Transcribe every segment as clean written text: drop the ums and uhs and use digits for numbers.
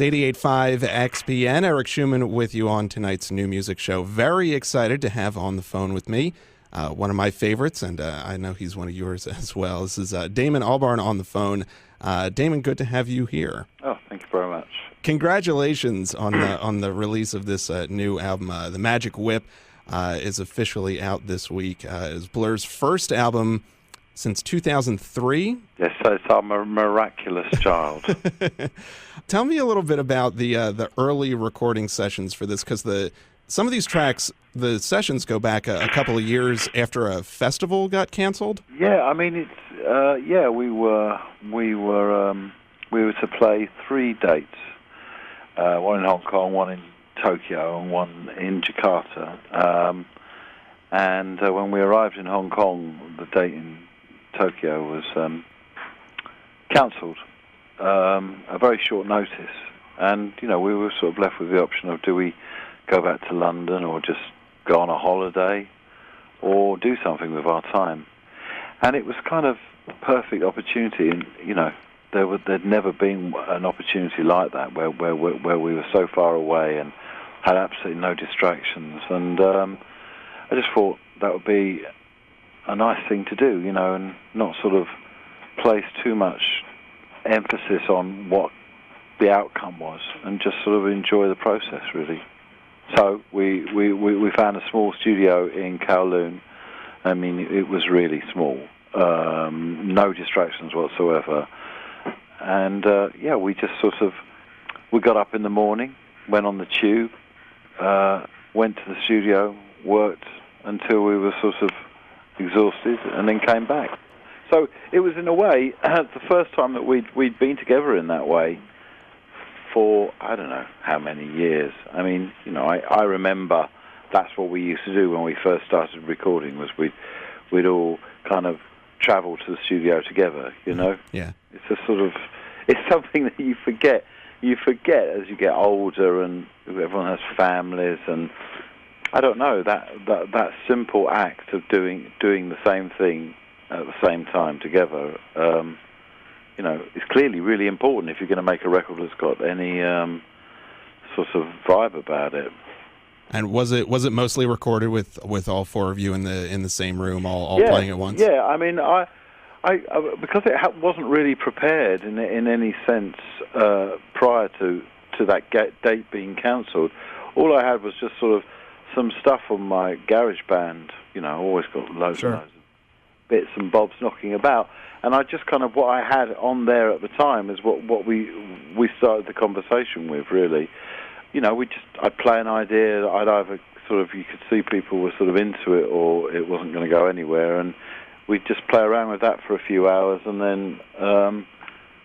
It's 88.5 XPN. Eric Schumann with you on tonight's New Music Show. Very excited to have on the phone with me one of my favorites, and I know he's one of yours as well. This is Damon Albarn on the phone. Damon, good to have you here. Oh, thank you very much. Congratulations on the release of this new album. The Magic Whip is officially out this week. It's Blur's first album since 2003. Yes, so it's our miraculous child. Tell me a little bit about the early recording sessions for this, because some of these tracks, the sessions go back a couple of years after a festival got canceled. Yeah, I mean it's we were to play 3 dates, one in Hong Kong, one in Tokyo, and one in Jakarta. And when we arrived in Hong Kong, the date in Tokyo was cancelled. A very short notice, and we were sort of left with the option of, do we go back to London or just go on a holiday or do something with our time? And it was kind of a perfect opportunity, and there'd never been an opportunity like that where we were so far away and had absolutely no distractions. And I just thought that would be a nice thing to do, and not sort of place too much emphasis on what the outcome was, and just sort of enjoy the process, really. So we found a small studio in Kowloon. I mean, it was really small, no distractions whatsoever, and we just we got up in the morning, went on the tube, went to the studio, worked until we were sort of exhausted, and then came back. So it was, in a way, the first time that we'd been together in that way for, I don't know how many years. I mean, I remember that's what we used to do when we first started recording, was we'd all kind of travel to the studio together, Yeah. It's it's something that you forget. You forget as you get older and everyone has families, and I don't know, that simple act of doing the same thing at the same time together, is clearly really important if you're going to make a record that's got any sort of vibe about it. And was it mostly recorded with all 4 of you in the same room, all playing at once? Yeah, I mean, I because it wasn't really prepared in any sense prior to that date being cancelled. All I had was just sort of some stuff on my garage band. I always got loads and loads of bits and bobs knocking about, and I just kind of, what I had on there at the time is what we started the conversation with, really. I'd play an idea that I'd either sort of, you could see people were sort of into it or it wasn't going to go anywhere, and we'd just play around with that for a few hours, and then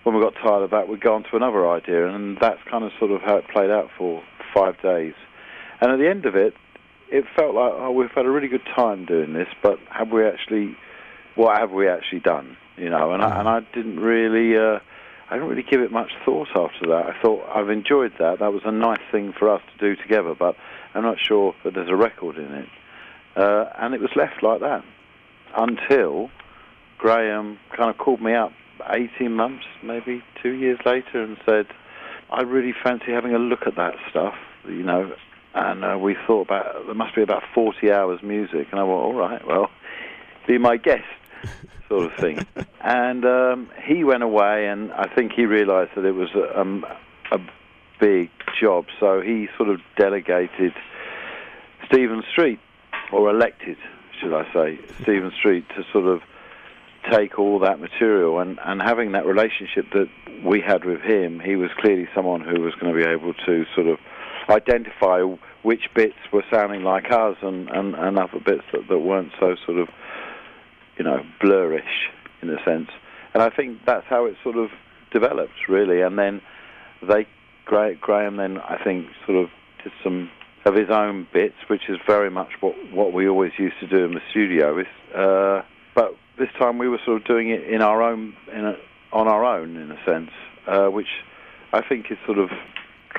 when we got tired of that, we'd go on to another idea, and that's kind of sort of how it played out for 5 days. And at the end of it, it felt like, we've had a really good time doing this, but what have we actually done? And I didn't really give it much thought after that. I thought, I've enjoyed that. That was a nice thing for us to do together, but I'm not sure that there's a record in it. And it was left like that until Graham kind of called me up 18 months, maybe 2 years later, and said, I really fancy having a look at that stuff, And we thought there must be about 40 hours music. And I went, all right, well, be my guest, sort of thing. And he went away, and I think he realized that it was a big job. So he sort of delegated Stephen Street, or elected, should I say, Stephen Street, to sort of take all that material. And having that relationship that we had with him, he was clearly someone who was going to be able to sort of identify which bits were sounding like us and other bits that weren't so sort of, blurrish in a sense. And I think that's how it sort of developed, really. And then Graham then, I think, sort of did some of his own bits, which is very much what we always used to do in the studio. But this time we were sort of doing it on our own in a sense, which I think is sort of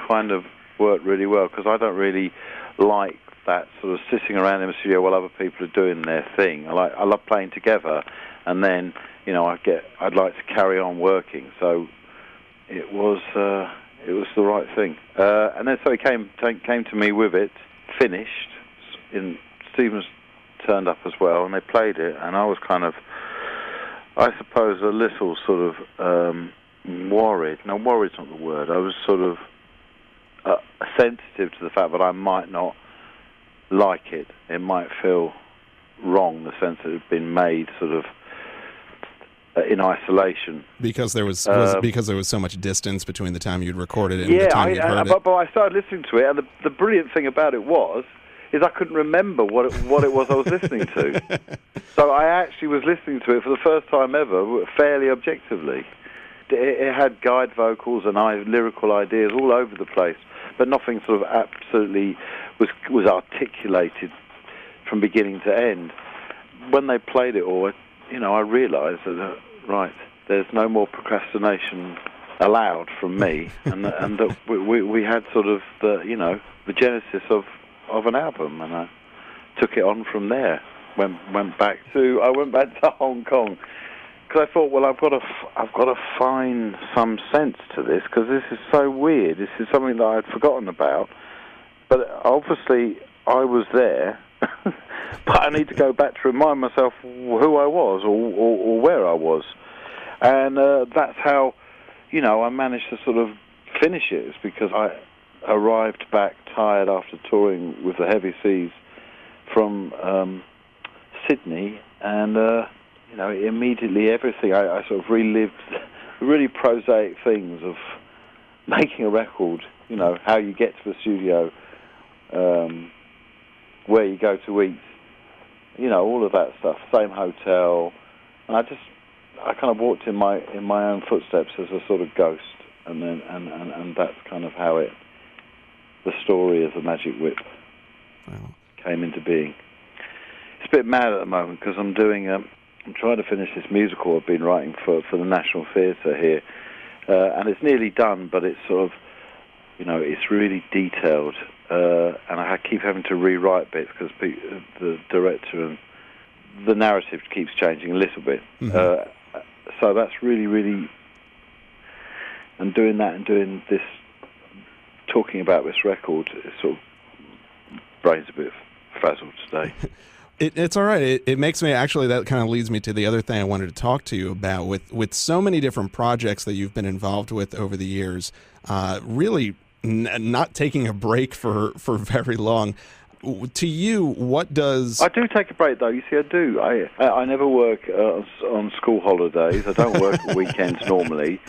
kind of worked really well, because I don't really like that sort of sitting around in the studio while other people are doing their thing. I love playing together, and then I'd like to carry on working. So it was it was the right thing. And then so he came to me with it, finished. Stevens turned up as well, and they played it, and I was kind of, I suppose, a little sort of worried. No, worried's not the word. I was sort of sensitive to the fact that I might not like it. It might feel wrong, in the sense that it had been made sort of in isolation. Because there was so much distance between the time you'd recorded it and the time you'd heard it. But I started listening to it, and the brilliant thing about it is I couldn't remember what it was I was listening to. So I actually was listening to it for the first time ever, fairly objectively. It had guide vocals and lyrical ideas all over the place, but nothing sort of absolutely was articulated from beginning to end. When they played it all, I realised that, right, there's no more procrastination allowed from me, and that we had sort of the genesis of an album, and I took it on from there. Went back to Hong Kong, because I thought, well, I've got to find some sense to this, because this is so weird. This is something that I'd forgotten about, but obviously I was there. But I need to go back to remind myself who I was or where I was, and that's how I managed to sort of finish it. It's because I arrived back tired after touring with the Heavy Seas from Sydney, and immediately everything I sort of relived really prosaic things of making a record. How you get to the studio, where you go to eat, all of that stuff. Same hotel, and I kind of walked in my own footsteps as a sort of ghost, and then and that's kind of how the story of the Magic Whip came into being. It's a bit mad at the moment because I'm trying to finish this musical I've been writing for the National Theatre here, and it's nearly done, but it's sort of, it's really detailed, and I keep having to rewrite bits because the director and the narrative keeps changing a little bit. Mm-hmm. So that's really, really, and doing that and doing this, talking about this record, it sort of brain's a bit frazzled today. It's all right. It makes me, actually, that kind of leads me to the other thing I wanted to talk to you about. With so many different projects that you've been involved with over the years, really not taking a break for very long. To you, what does... I do take a break, though. You see, I do. I never work on school holidays. I don't work weekends normally.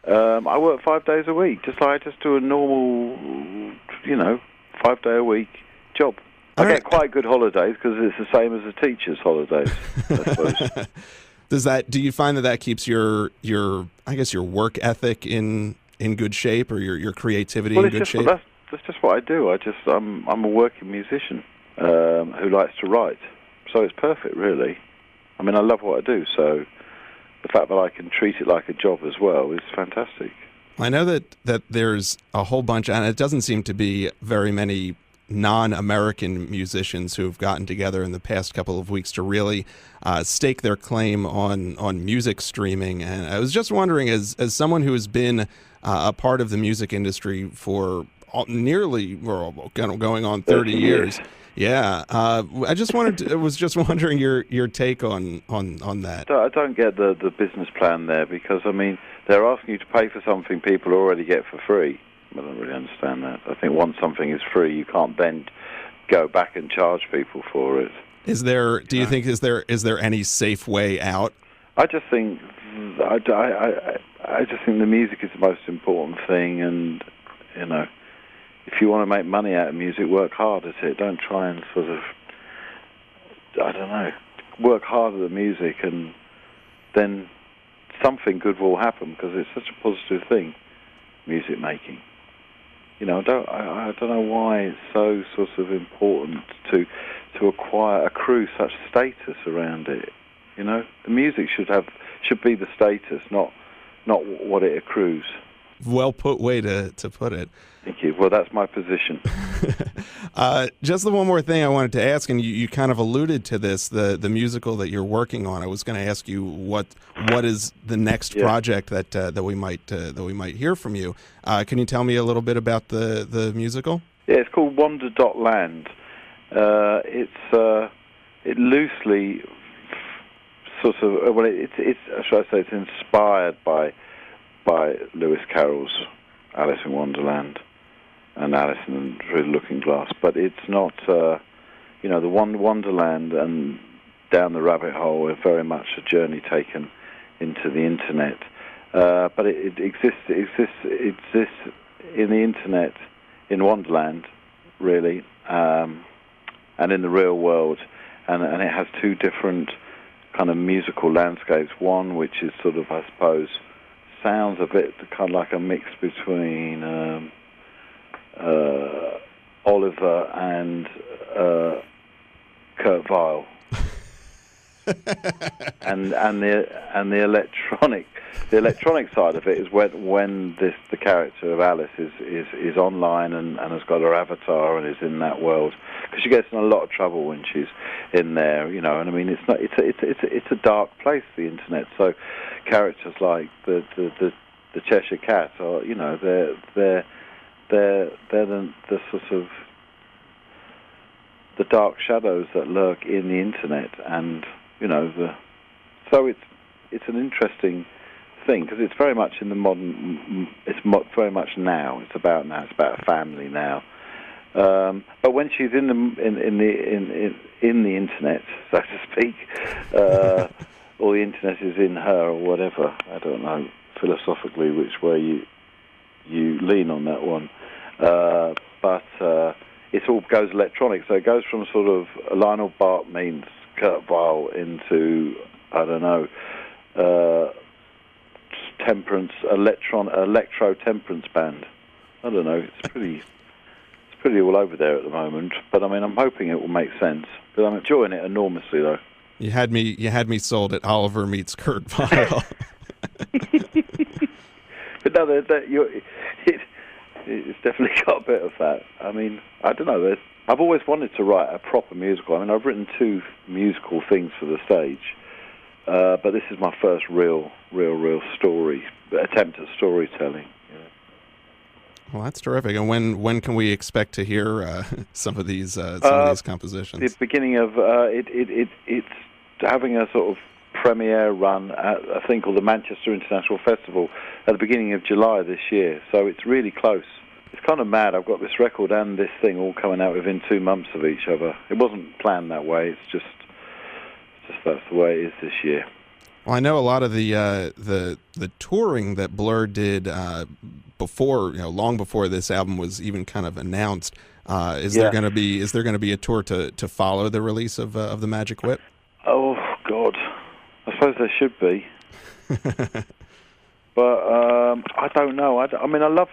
I work 5 days a week, just like I just do a normal, 5-day-a-week job. I get quite good holidays because it's the same as a teacher's holidays, I suppose. Do you find that keeps your work ethic in good shape, or your creativity in good shape? That's just what I do. I'm a working musician who likes to write, so it's perfect, really. I mean, I love what I do, so the fact that I can treat it like a job as well is fantastic. I know that there's a whole bunch, and it doesn't seem to be very many non-American musicians who have gotten together in the past couple of weeks to really stake their claim on music streaming. And I was just wondering, as someone who has been a part of the music industry for nearly, going on 30 years. Yeah, I was just wondering your take on that. I don't get the business plan there, because I mean, they're asking you to pay for something people already get for free. I don't really understand that. I think once something is free, you can't then go back and charge people for it. Is there? Do you think is there any safe way out? I just think I just think the music is the most important thing, and if you want to make money out of music, work hard at it. Don't try and sort of, work hard at the music, and then something good will happen, because it's such a positive thing, music making. I don't know why it's so sort of important to accrue such status around it. The music should be the status, not what it accrues. well put way to put it. Thank you. Well, that's my position. Just the one more thing I wanted to ask, and you kind of alluded to this, the musical that you're working on. I was going to ask you what is the next project that we might hear from you. Can you tell me a little bit about the musical? Yeah, it's called Wander.Land. It loosely sort of it's should I say it's inspired by Lewis Carroll's Alice in Wonderland and Alice in the Looking Glass, but it's not, the Wonderland and Down the Rabbit Hole are very much a journey taken into the internet. But it exists in the internet, in Wonderland, really, and in the real world, and it has two different kind of musical landscapes. One which is sort of, I suppose, sounds a bit kind of like a mix between Oliver and Kurt Weill, and the electronic side of it is when the character of Alice is online and has got her avatar and is in that world, because she gets in a lot of trouble when she's in there, and I mean it's a dark place, the internet. So characters like the Cheshire Cat are, they're the sort of the dark shadows that lurk in the internet, and so it's an interesting thing, because it's very much in the modern. It's very much now. It's about now. It's about a family now. But when she's in the internet, so to speak, or the internet is in her, or whatever. I don't know philosophically which way you lean on that one. But it all goes electronic, so it goes from sort of Lionel Bart meets Kurt Weill into, I don't know, electro temperance band. I don't know. It's pretty all over there at the moment. But I mean, I'm hoping it will make sense. But I'm enjoying it enormously, though. You had me sold at Oliver meets Kurt Weill. But no, it's definitely got a bit of that. I mean, I don't know. I've always wanted to write a proper musical. I mean, I've written 2 musical things for the stage, but this is my first real story attempt at storytelling. Yeah. Well, that's terrific. And when can we expect to hear some of these compositions? The beginning of it's having a sort of premiere run at a thing called the Manchester International Festival at the beginning of July this year. So it's really close. It's kind of mad. I've got this record and this thing all coming out within 2 months of each other. It wasn't planned that way. It's just that's the way it is this year. Well, I know a lot of the touring that Blur did before, long before this album was even kind of announced. Is there going to be a tour to follow the release of the Magic Whip? Oh God, I suppose there should be. But I don't know. I mean, I love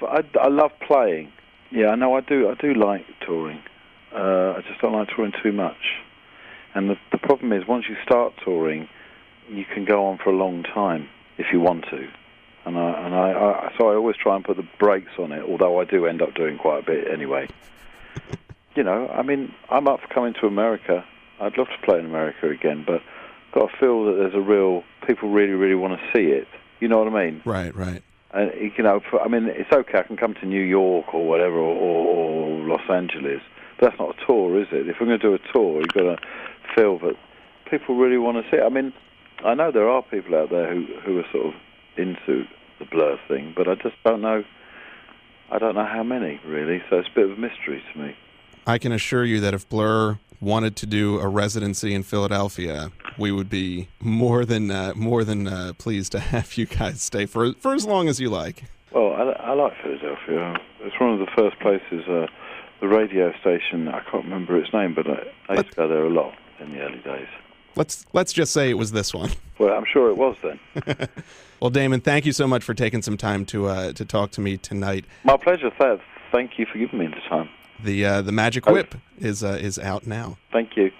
playing. Yeah, I know. I do like touring. I just don't like touring too much. And the problem is, once you start touring, you can go on for a long time if you want to. So I always try and put the brakes on it. Although I do end up doing quite a bit anyway. I mean, I'm up for coming to America. I'd love to play in America again, but I've got to feel that there's people really, really want to see it. You know what I mean? Right. And I mean, it's okay. I can come to New York or whatever, or Los Angeles. But that's not a tour, is it? If we're going to do a tour, you've got to feel that people really want to see it. I mean, I know there are people out there who are sort of into the Blur thing, but I just don't know. I don't know how many, really. So it's a bit of a mystery to me. I can assure you that if Blur wanted to do a residency in Philadelphia, we would be more than pleased to have you guys stay for as long as you like. Well, I like Philadelphia. It's one of the first places, the radio station, I can't remember its name, but I used to go there a lot in the early days. Let's just say it was this one. Well, I'm sure it was then. Well, Damon, thank you so much for taking some time to talk to me tonight. My pleasure, Thad. Thank you for giving me the time. The Magic Whip is out now. Thank you.